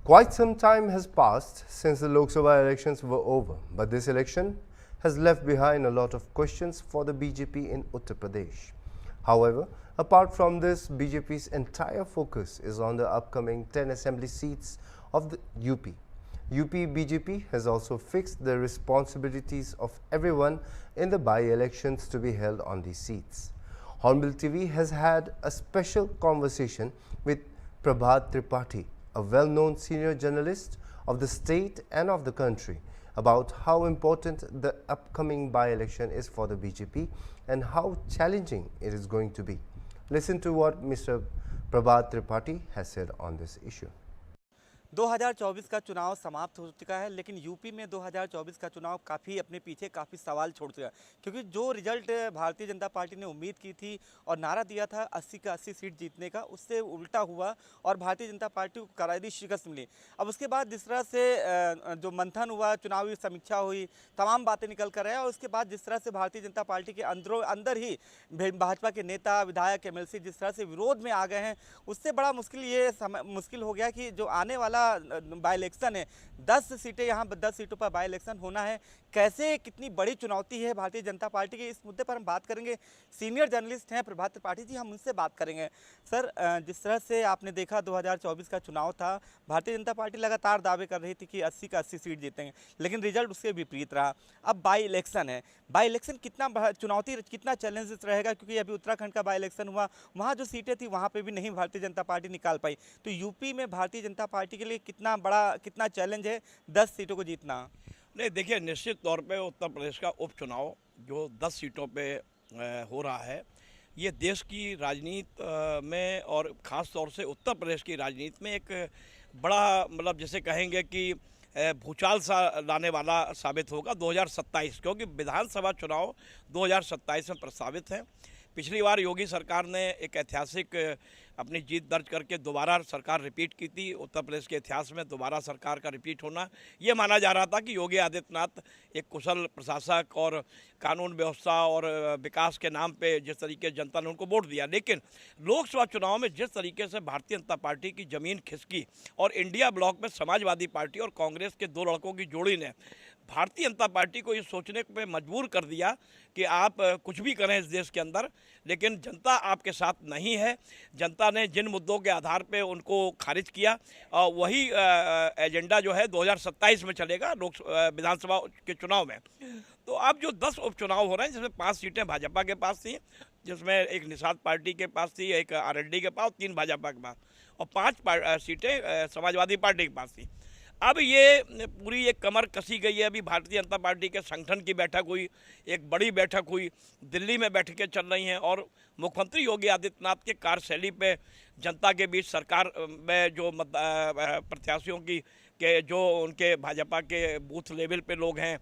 Quite some time has passed since the Lok Sabha elections were over, but this election has left behind a lot of questions for the BJP in Uttar Pradesh. However, apart from this, BJP's entire focus is on the upcoming 10 assembly seats of the UP. UP BJP has also fixed the responsibilities of everyone in the by-elections to be held on these seats. Hornbill TV has had a special conversation with Prabhat Tripathi, a well-known senior journalist of the state and of the country, about how important the upcoming by-election is for the BJP and how challenging it is going to be. Listen to what Mr. Prabhat Tripathi has said on this issue. 2024 का चुनाव समाप्त हो चुका है, लेकिन UP में 2024 का चुनाव काफ़ी अपने पीछे काफ़ी सवाल छोड़ चुका है, क्योंकि जो रिजल्ट भारतीय जनता पार्टी ने उम्मीद की थी और नारा दिया था 80 का 80 सीट जीतने का, उससे उल्टा हुआ और भारतीय जनता पार्टी को करारी शिकस्त मिली। अब उसके बाद जिस तरह से जो मंथन हुआ, चुनावी समीक्षा हुई, तमाम बातें निकल कर आए और उसके बाद जिस तरह से भारतीय जनता पार्टी के अंदर ही भाजपा के नेता, विधायक, एमएलसी जिस तरह से विरोध में आ गए हैं, उससे बड़ा मुश्किल हो गया कि जो आने वाला बाई इलेक्शन है, 10 सीटें, यहाँ 10 सीटों पर बाई इलेक्शन होना है, कैसे कितनी बड़ी चुनौती है भारतीय जनता पार्टी की। इस मुद्दे पर हम बात करेंगे। सीनियर जर्नलिस्ट हैं प्रभात त्रिपाठी जी, हम उनसे बात करेंगे। सर, जिस तरह से आपने देखा 2024 का चुनाव था, भारतीय जनता पार्टी लगातार दावे कर रही थी कि 80 का 80 सीट जीतेंगे, लेकिन रिजल्ट उसके विपरीत रहा। अब बाई इलेक्शन है, बाई इलेक्शन कितना चुनौती, कितना चैलेंजेस रहेगा, क्योंकि अभी उत्तराखंड का बाई इलेक्शन हुआ, वहाँ जो सीटें थी वहाँ पर भी नहीं भारतीय जनता पार्टी निकाल पाई। तो यूपी में भारतीय जनता पार्टी के लिए कितना चैलेंज है 10 सीटों को जीतना? नहीं, देखिए, निश्चित तौर पे उत्तर प्रदेश का उपचुनाव जो 10 सीटों पे हो रहा है, ये देश की राजनीति में और ख़ास तौर से उत्तर प्रदेश की राजनीति में एक बड़ा, मतलब जैसे कहेंगे कि भूचाल सा लाने वाला साबित होगा 2027, क्योंकि विधानसभा चुनाव 2027 में प्रस्तावित है। पिछली बार योगी सरकार ने एक ऐतिहासिक अपनी जीत दर्ज करके दोबारा सरकार रिपीट की थी। उत्तर प्रदेश के इतिहास में दोबारा सरकार का रिपीट होना, ये माना जा रहा था कि योगी आदित्यनाथ एक कुशल प्रशासक और कानून व्यवस्था और विकास के नाम पे जिस तरीके जनता ने उनको वोट दिया, लेकिन लोकसभा चुनाव में जिस तरीके से भारतीय जनता पार्टी की ज़मीन खिसकी और इंडिया ब्लॉक में समाजवादी पार्टी और कांग्रेस के दो लड़कों की जोड़ी ने भारतीय जनता पार्टी को ये सोचने पे मजबूर कर दिया कि आप कुछ भी करें इस देश के अंदर, लेकिन जनता आपके साथ नहीं है। जनता ने जिन मुद्दों के आधार पे उनको खारिज किया, वही एजेंडा जो है 2027 में चलेगा विधानसभा के चुनाव में। तो अब जो 10 उपचुनाव हो रहे हैं, जिसमें 5 सीटें भाजपा के पास थी, जिसमें एक निषाद पार्टी के पास थी, एक आरएलडी के पास, 3 भाजपा के पास और 5 सीटें समाजवादी पार्टी के पास थी। अब ये पूरी एक कमर कसी गई है। अभी भारतीय जनता पार्टी के संगठन की बैठक हुई, एक बड़ी बैठक हुई, दिल्ली में बैठकें चल रही हैं और मुख्यमंत्री योगी आदित्यनाथ के कार्यशैली पे जनता के बीच सरकार में जो प्रत्याशियों के जो उनके भाजपा के बूथ लेवल पे लोग हैं,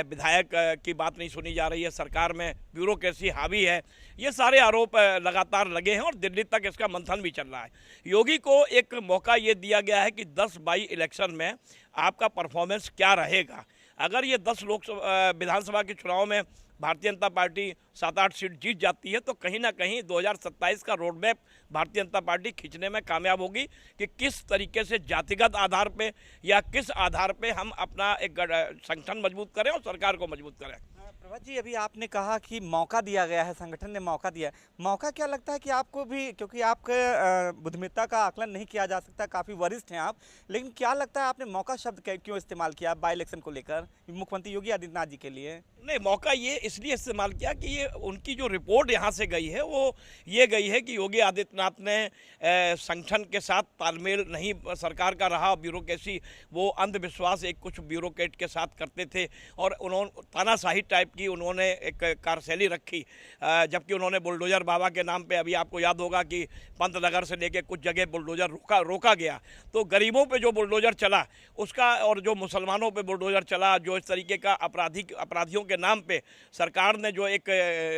विधायक की बात नहीं सुनी जा रही है, सरकार में ब्यूरोक्रेसी हावी है, ये सारे आरोप लगातार लगे हैं और दिल्ली तक इसका मंथन भी चल रहा है। योगी को एक मौका ये दिया गया है कि 10 बाई इलेक्शन में आपका परफॉर्मेंस क्या रहेगा। अगर ये 10 विधानसभा के चुनाव में भारतीय जनता पार्टी 7-8 सीट जीत जाती है, तो कहीं ना कहीं 2027 का road map Bharatiya Janata party खींचने में कामयाब होगी कि किस तरीके से जातिगत आधार पे या किस आधार पे हम अपना एक संगठन मजबूत करें और सरकार को मजबूत करें। प्रभात जी, अभी आपने कहा कि मौका दिया गया है, संगठन ने मौका दिया है। मौका क्या लगता है कि आपको भी, क्योंकि आपके बुद्धिमत्ता का आकलन नहीं किया जा सकता, काफ़ी वरिष्ठ हैं आप, लेकिन क्या लगता है आपने मौका शब्द क्यों इस्तेमाल किया बाई इलेक्शन को लेकर मुख्यमंत्री योगी आदित्यनाथ जी के लिए? नहीं, मौका ये इसलिए इस्तेमाल किया कि ये उनकी जो रिपोर्ट यहाँ से गई है वो ये गई है कि योगी आदित्यनाथ ने संगठन के साथ तालमेल नहीं सरकार का रहा, ब्यूरोक्रेसी, वो अंधविश्वास एक कुछ ब्यूरोक्रेट के साथ करते थे और उन्होंने तानाशाही टाइप की उन्होंने एक कार्यशैली रखी, जबकि उन्होंने बुलडोजर बाबा के नाम पे, अभी आपको याद होगा कि पंतनगर से लेके कुछ जगह बुलडोजर रोका गया, तो गरीबों पे जो बुलडोजर चला उसका और जो मुसलमानों पे बुलडोजर चला, जो इस तरीके का अपराधियों के नाम पे सरकार ने जो एक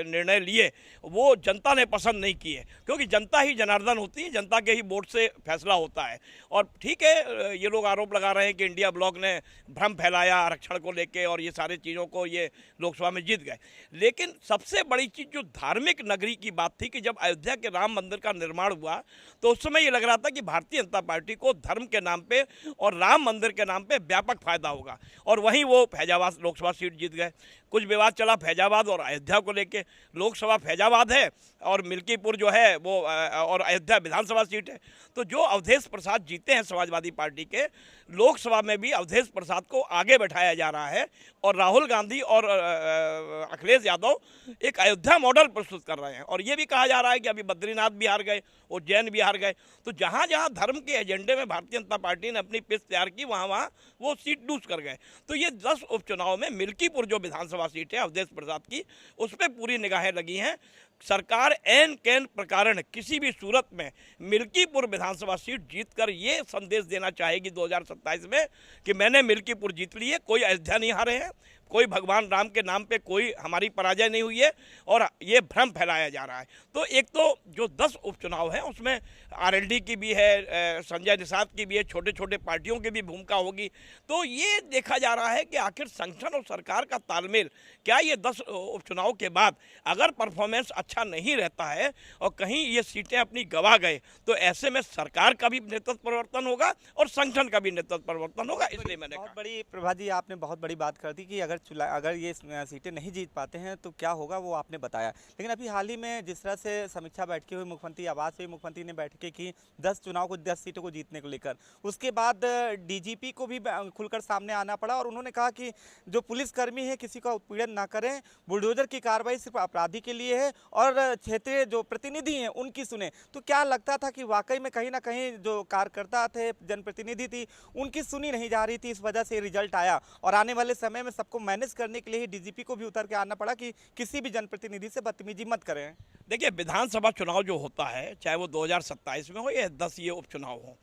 निर्णय लिए वो जनता ने पसंद नहीं किए, क्योंकि जनता ही जनार्दन होती है, जनता के ही वोट से फैसला होता है। और ठीक है, ये लोग आरोप लगा रहे हैं कि इंडिया ब्लॉक ने भ्रम फैलाया आरक्षण को लेके और ये सारी चीज़ों को ये लोकसभा में जीत गए। लेकिन सबसे बड़ी चीज़ जो धार्मिक नगरी की बात थी कि जब अयोध्या के राम मंदिर का निर्माण हुआ तो उस समय ये लग रहा था कि भारतीय जनता पार्टी को धर्म के नाम पे और राम मंदिर के नाम पे व्यापक फायदा होगा, और वहीं वो फैजाबाद लोकसभा सीट जीत गए। कुछ विवाद चला फैजाबाद और अयोध्या को लेके, लोकसभा फैजाबाद है और मिल्कीपुर जो है वो और अयोध्या विधानसभा सीट है। तो जो अवधेश प्रसाद जीते हैं समाजवादी पार्टी के, लोकसभा में भी अवधेश प्रसाद को आगे बैठाया जा रहा है और राहुल गांधी और अखिलेश यादव एक अयोध्या मॉडल प्रस्तुत कर रहे हैं। और ये भी कहा जा रहा है कि अभी बद्रीनाथ भी हार गए, उज्जैन भी हार गए। तो जहाँ जहाँ धर्म के एजेंडे में भारतीय जनता पार्टी ने अपनी पिच तैयार की, वहाँ वहाँ वो सीट लूज कर गए। तो ये 10 उपचुनाव में मिल्कीपुर जो विधानसभा सीट है अवधेश प्रसाद की, उस पर पूरी निगाहें लगी हैं। सरकार एन कैन प्रकारण किसी भी सूरत में मिल्कीपुर विधानसभा सीट जीतकर ये संदेश देना चाहेगी 2027 में कि मैंने मिल्कीपुर जीत ली है, कोई अयोध्या नहीं हारे हैं, कोई भगवान राम के नाम पे कोई हमारी पराजय नहीं हुई है और ये भ्रम फैलाया जा रहा है। तो एक तो जो 10 उपचुनाव हैं उसमें आरएलडी की भी है, संजय निषाद की भी है, छोटे छोटे पार्टियों की भी भूमिका होगी। तो ये देखा जा रहा है कि आखिर संगठन और सरकार का तालमेल क्या ये 10 उपचुनाव के बाद अगर परफॉर्मेंस अच्छा नहीं रहता है और कहीं ये सीटें अपनी गंवा गए तो ऐसे में सरकार का भी नेतृत्व परिवर्तन होगा और संगठन का भी नेतृत्व परिवर्तन होगा। इसलिए मैंने बहुत बड़ी प्रभा जी आपने बहुत बड़ी बात कर दी कि अगर ये सीटें नहीं जीत पाते हैं तो क्या होगा, वो आपने बताया। लेकिन अभी हाल ही में जिस तरह से समीक्षा बैठकें हुई, मुख्यमंत्री आवास पे मुख्यमंत्री ने बैठकें की 10 चुनाव को 10 सीटों को जीतने को लेकर, उसके बाद डीजीपी को भी खुलकर सामने आना पड़ा और उन्होंने कहा कि जो पुलिसकर्मी है किसी का उत्पीड़न ना करें, बुलडोजर की कार्रवाई सिर्फ अपराधी के लिए है और क्षेत्रीय जो प्रतिनिधि हैं उनकी सुने। तो क्या लगता था कि वाकई में कहीं ना कहीं जो कार्यकर्ता थे, जनप्रतिनिधि थी, उनकी सुनी नहीं जा रही थी, इस वजह से रिजल्ट आया और आने वाले समय में सबको मैनेज करने के लिए ही डीजीपी को भी उतर के आना पड़ा कि किसी भी जनप्रतिनिधि से बदतमीजी मत करें। देखिए, विधानसभा चुनाव जो होता है, चाहे वो 2027 में हो या 10 ये उपचुनाव हो,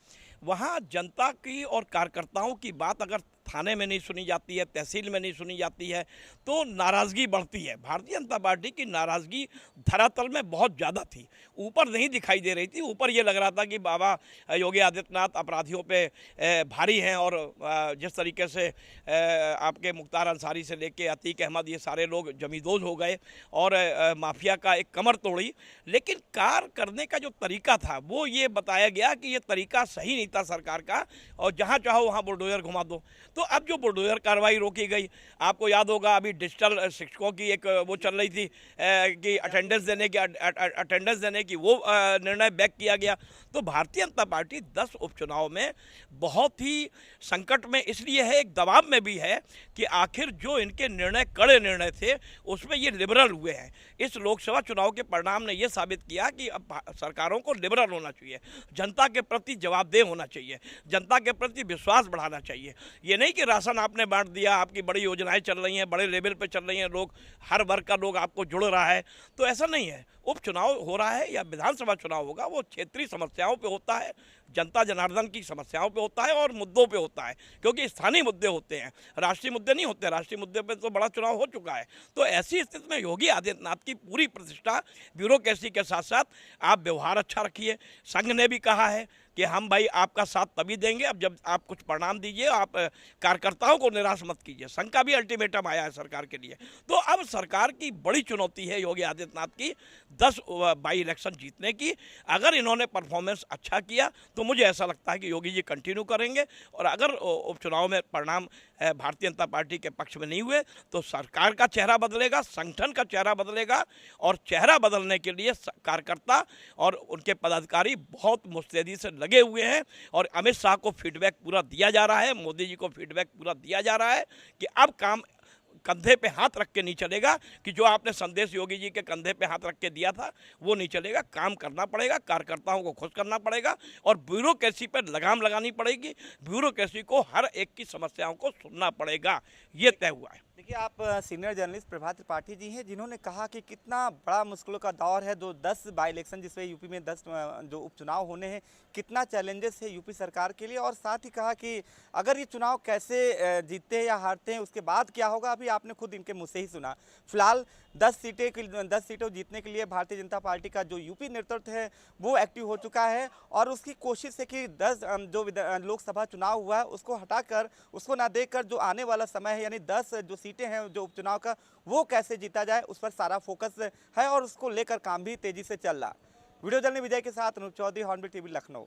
वहाँ जनता की और कार्यकर्ताओं की बात अगर थाने में नहीं सुनी जाती है, तहसील में नहीं सुनी जाती है, तो नाराज़गी बढ़ती है। भारतीय जनता पार्टी की नाराज़गी धरातल में बहुत ज़्यादा थी, ऊपर नहीं दिखाई दे रही थी। ऊपर ये लग रहा था कि बाबा योगी आदित्यनाथ अपराधियों पे भारी हैं और जिस तरीके से आपके मुख्तार अंसारी से लेके अतीक अहमद, ये सारे लोग जमींदोज हो गए और माफिया का एक कमर तोड़ी। लेकिन कार्य करने का जो तरीका था वो ये बताया गया कि ये तरीका सही नहीं था सरकार का और जहाँ चाहो वहाँ बुलडोजर घुमा दो। तो अब जो बुलडोजर कार्रवाई रोकी गई, आपको याद होगा अभी डिजिटल शिक्षकों की एक वो चल रही थी कि अटेंडेंस देने की वो निर्णय बैक किया गया। तो भारतीय जनता पार्टी 10 उपचुनाव में बहुत ही संकट में इसलिए है, एक दबाव में भी है कि आखिर जो इनके निर्णय कड़े निर्णय थे उसमें ये लिबरल हुए हैं। इस लोकसभा चुनाव के परिणाम ने ये साबित किया कि अब सरकारों को लिबरल होना चाहिए, जनता के प्रति जवाबदेह होना चाहिए, जनता के प्रति विश्वास बढ़ाना चाहिए। ये नहीं कि राशन आपने बांट दिया, आपकी बड़ी योजनाएं चल रही हैं, बड़े लेवल पे चल रही हैं, लोग हर वर्ग का लोग आपको जुड़ रहा है, तो ऐसा नहीं है। उपचुनाव हो रहा है या विधानसभा चुनाव होगा वो क्षेत्रीय समस्याओं पे होता है, जनता जनार्दन की समस्याओं पे होता है और मुद्दों पे होता है, क्योंकि स्थानीय मुद्दे होते हैं, राष्ट्रीय मुद्दे नहीं होते। राष्ट्रीय मुद्दे पे तो बड़ा चुनाव हो चुका है। तो ऐसी स्थिति में योगी आदित्यनाथ की पूरी प्रतिष्ठा ब्यूरोक्रेसी के साथ साथ आप व्यवहार अच्छा रखिए। संघ ने भी कहा है कि हम भाई आपका साथ तभी देंगे अब जब आप कुछ परिणाम दीजिए, आप कार्यकर्ताओं को निराश मत कीजिए। संघ का भी अल्टीमेटम आया है सरकार के लिए। तो अब सरकार की बड़ी चुनौती है योगी आदित्यनाथ की 10 बाई इलेक्शन जीतने की। अगर इन्होंने परफॉर्मेंस अच्छा किया तो मुझे ऐसा लगता है कि योगी जी कंटिन्यू करेंगे, और अगर उपचुनाव में परिणाम भारतीय जनता पार्टी के पक्ष में नहीं हुए तो सरकार का चेहरा बदलेगा, संगठन का चेहरा बदलेगा, और चेहरा बदलने के लिए कार्यकर्ता और उनके पदाधिकारी बहुत मुस्तैदी से लगे हुए हैं। और अमित शाह को फीडबैक पूरा दिया जा रहा है, मोदी जी को फीडबैक पूरा दिया जा रहा है कि अब काम कंधे पे हाथ रख के नहीं चलेगा, कि जो आपने संदेश योगी जी के कंधे पे हाथ रख के दिया था वो नहीं चलेगा। काम करना पड़ेगा, कार्यकर्ताओं को खुश करना पड़ेगा और ब्यूरोक्रेसी पर लगाम लगानी पड़ेगी। ब्यूरोक्रेसी को हर एक की समस्याओं को सुनना पड़ेगा, ये तय हुआ है। देखिए, आप सीनियर जर्नलिस्ट प्रभात त्रिपाठी जी हैं, जिन्होंने कहा कि कितना बड़ा मुश्किलों का दौर है। जो 10 बाई इलेक्शन जिसमें यूपी में 10 जो उपचुनाव होने हैं, कितना चैलेंजेस है यूपी सरकार के लिए। और साथ ही कहा कि अगर ये चुनाव कैसे जीतते हैं या हारते हैं, उसके बाद क्या होगा, अभी आपने खुद इनके मुँह से ही सुना। फिलहाल 10 सीटों जीतने के लिए भारतीय जनता पार्टी का जो यूपी नेतृत्व है वो एक्टिव हो चुका है और उसकी कोशिश है कि 10 जो लोकसभा चुनाव हुआ है उसको हटाकर, उसको ना देखकर जो आने वाला समय है, यानी 10 जो सीटें हैं जो उपचुनाव का, वो कैसे जीता जाए, उस पर सारा फोकस है और उसको लेकर काम भी तेजी से चल रहा। वीडियो जर्नलिस्ट विजय के साथ अनूप चौधरी, हॉर्नबिल टीवी, लखनऊ।